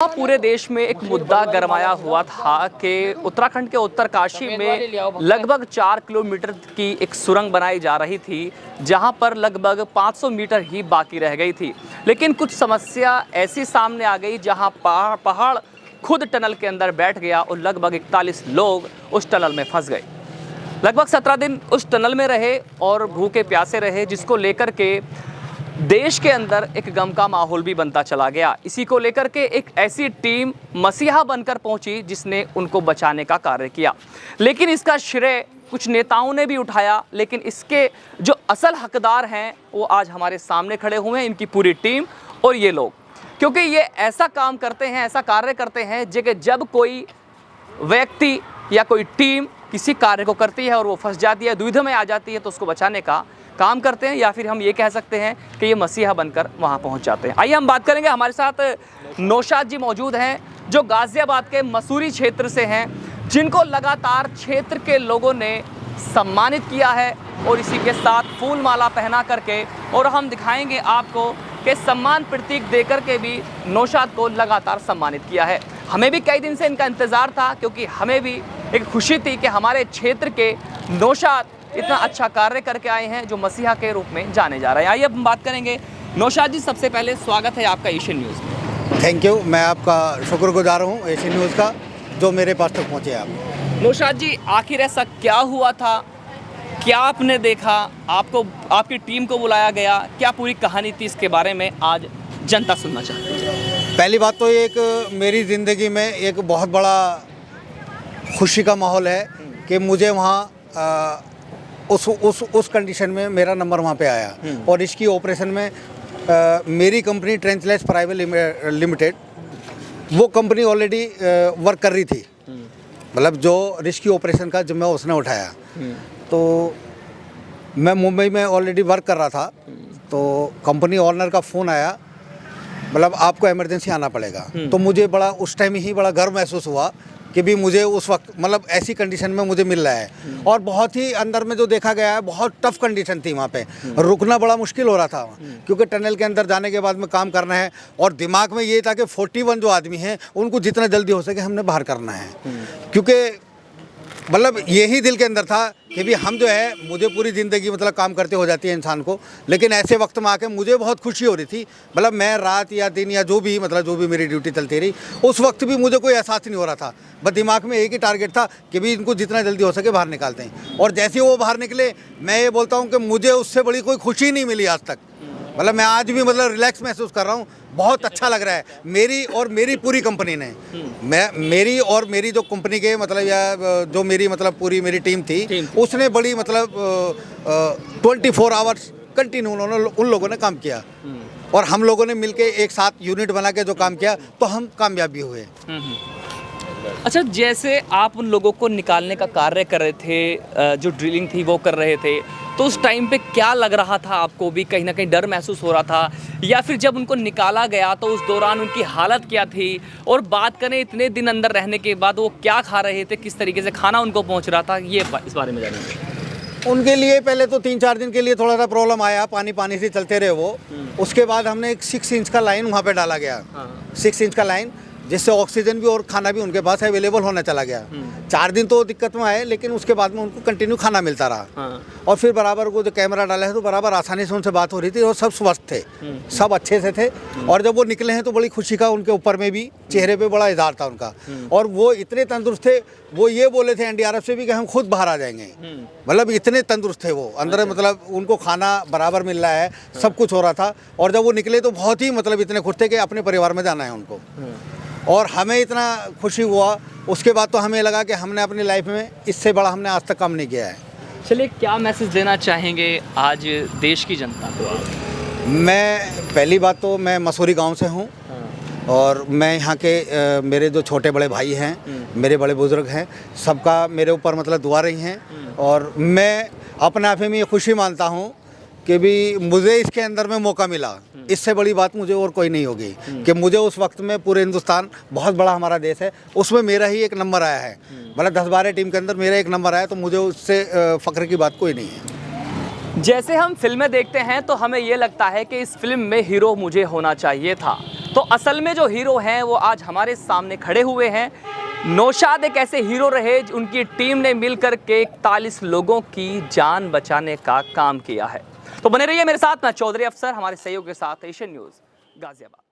पूरे देश में एक मुद्दा गरमाया हुआ था कि उत्तराखंड के उत्तरकाशी में लगभग 4 किलोमीटर की एक सुरंग बनाई जा रही थी, जहां पर लगभग 500 मीटर ही बाकी रह गई थी। लेकिन कुछ समस्या ऐसी सामने आ गई जहां पहाड़ खुद टनल के अंदर बैठ गया और लगभग 41 लोग उस टनल में फंस गए। लगभग 17 दिन उस टनल में रहे और भूखे प्यासे रहे, जिसको लेकर के देश के अंदर एक गम का माहौल भी बनता चला गया। इसी को लेकर के एक ऐसी टीम मसीहा बनकर पहुंची जिसने उनको बचाने का कार्य किया। लेकिन इसका श्रेय कुछ नेताओं ने भी उठाया, लेकिन इसके जो असल हकदार हैं वो आज हमारे सामने खड़े हुए हैं, इनकी पूरी टीम और ये लोग। क्योंकि ये ऐसा काम करते हैं, ऐसा कार्य करते हैं जब कोई व्यक्ति या कोई टीम किसी कार्य को करती है और वो फंस जाती है, दुविधा में आ जाती है, तो उसको बचाने का काम करते हैं, या फिर हम ये कह सकते हैं कि ये मसीहा बनकर वहाँ पहुँच जाते हैं। आइए हम बात करेंगे, हमारे साथ नौशाद जी मौजूद हैं जो गाज़ियाबाद के मसूरी क्षेत्र से हैं, जिनको लगातार क्षेत्र के लोगों ने सम्मानित किया है और इसी के साथ फूल माला पहना करके, और हम दिखाएंगे आपको कि सम्मान प्रतीक देकर के भी नौशाद को लगातार सम्मानित किया है। हमें भी कई दिन से इनका इंतज़ार था, क्योंकि हमें भी एक खुशी थी कि हमारे क्षेत्र के नौशाद इतना अच्छा कार्य करके आए हैं जो मसीहा के रूप में जाने जा रहे हैं। आइए अब हम बात करेंगे। नौशाद जी, सबसे पहले स्वागत है आपका एशियन न्यूज़ में। थैंक यू, मैं आपका शुक्रगुजार हूँ एशियन न्यूज़ का, जो मेरे पास तक पहुँचे आप। नौशाद जी, आखिर ऐसा क्या हुआ था, क्या आपने देखा, आपको आपकी टीम को बुलाया गया, क्या पूरी कहानी थी, इसके बारे में आज जनता सुनना चाहती है। पहली बात तो एक मेरी ज़िंदगी में एक बहुत बड़ा खुशी का माहौल है कि मुझे वहाँ उस कंडीशन में मेरा नंबर वहाँ पे आया, और इसकी ऑपरेशन में मेरी कंपनी ट्रेंचलेस प्राइवेट लिमिटेड, वो कंपनी ऑलरेडी वर्क कर रही थी, मतलब जो रिस्क्यू ऑपरेशन का जिम्मा उसने उठाया। तो मैं मुंबई में ऑलरेडी वर्क कर रहा था, तो कंपनी ओनर का फ़ोन आया, मतलब आपको इमरजेंसी आना पड़ेगा। तो मुझे बड़ा उस टाइम ही बड़ा गर्व महसूस हुआ कि भी मुझे उस वक्त मतलब ऐसी कंडीशन में मुझे मिल रहा है, और बहुत ही अंदर में जो देखा गया है बहुत टफ कंडीशन थी वहाँ पे, रुकना बड़ा मुश्किल हो रहा था, क्योंकि टनल के अंदर जाने के बाद में काम करना है, और दिमाग में ये था कि 41 जो आदमी हैं उनको जितना जल्दी हो सके हमने बाहर करना है, क्योंकि मतलब यही दिल के अंदर था कि भी हम जो है, मुझे पूरी ज़िंदगी मतलब काम करते हो जाती है इंसान को, लेकिन ऐसे वक्त में आके मुझे बहुत खुशी हो रही थी। मतलब मैं रात या दिन या जो भी मेरी ड्यूटी चलती रही, उस वक्त भी मुझे कोई एहसास नहीं हो रहा था, बस दिमाग में एक ही टारगेट था कि भी इनको जितना जल्दी हो सके बाहर निकालते हैं। और जैसे ही वो बाहर निकले, मैं ये बोलता हूँ कि मुझे उससे बड़ी कोई खुशी नहीं मिली आज तक। मतलब मैं आज भी मतलब रिलैक्स महसूस कर रहा हूँ, बहुत अच्छा लग रहा है। मेरी पूरी कंपनी ने, मेरी जो कंपनी के मतलब या जो मेरी मतलब पूरी मेरी टीम थी, उसने बड़ी मतलब 24 आवर्स कंटिन्यू उन लोगों ने काम किया, और हम लोगों ने मिलके एक साथ यूनिट बना के जो काम किया, तो हम कामयाब भी हुए। अच्छा, जैसे आप उन लोगों को निकालने का कार्य कर रहे थे, जो ड्रिलिंग थी वो कर रहे थे, तो उस टाइम पे क्या लग रहा था आपको? भी कहीं ना कहीं डर महसूस हो रहा था, या फिर जब उनको निकाला गया तो उस दौरान उनकी हालत क्या थी? और बात करें इतने दिन अंदर रहने के बाद वो क्या खा रहे थे, किस तरीके से खाना उनको पहुंच रहा था, ये इस बारे में जानेंगे। उनके लिए पहले तो 3-4 दिन के लिए थोड़ा सा प्रॉब्लम आया, पानी से चलते रहे वो। उसके बाद हमने एक 6 इंच का लाइन वहाँ पे डाला गया, 6 इंच का लाइन, जिससे ऑक्सीजन भी और खाना भी उनके पास अवेलेबल होना चला गया। 4 दिन तो दिक्कत में आए, लेकिन उसके बाद में उनको कंटिन्यू खाना मिलता रहा। और फिर बराबर को जो कैमरा डाला है, तो बराबर आसानी से उनसे बात हो रही थी, और सब स्वस्थ थे, सब अच्छे से थे। और जब वो निकले हैं तो बड़ी खुशी का उनके ऊपर में भी चेहरे पे बड़ा इज़हार था उनका, और वो इतने तंदुरुस्त थे, वो ये बोले थे एनडीआरएफ से भी कि हम खुद बाहर आ जाएंगे। मतलब इतने तंदुरुस्त थे वो अंदर, मतलब उनको खाना बराबर मिल रहा है, सब कुछ हो रहा था। और जब वो निकले तो बहुत ही मतलब इतने खुश थे कि अपने परिवार में जाना है उनको, और हमें इतना खुशी हुआ। उसके बाद तो हमें लगा कि हमने अपनी लाइफ में इससे बड़ा हमने आज तक काम नहीं किया है। चलिए, क्या मैसेज देना चाहेंगे आज देश की जनता को आप? मैं पहली बात तो मैं मसूरी गांव से हूं, और मैं यहाँ के मेरे जो छोटे बड़े भाई हैं, मेरे बड़े बुजुर्ग हैं, सबका मेरे ऊपर मतलब दुआ रही हैं, और मैं अपने आप में ये खुशी मानता हूँ कि भी मुझे इसके अंदर में मौका मिला। इससे बड़ी बात मुझे और कोई नहीं होगी कि मुझे उस वक्त में पूरे हिंदुस्तान, बहुत बड़ा हमारा देश है, उसमें मेरा ही एक नंबर आया है। मतलब 10-12 टीम के अंदर मेरा एक नंबर आया, तो मुझे उससे फ़ख्र की बात कोई नहीं है। जैसे हम फिल्में देखते हैं तो हमें ये लगता है कि इस फिल्म में हीरो मुझे होना चाहिए था, तो असल में जो हीरो हैं वो आज हमारे सामने खड़े हुए हैं। नौशाद एक ऐसे हीरो रहे उनकी टीम ने मिलकर के 41 लोगों की जान बचाने का काम किया है। तो बने रहिए मेरे साथ, मैं चौधरी अफसर, हमारे सहयोग के साथ एशियन न्यूज़ गाजियाबाद।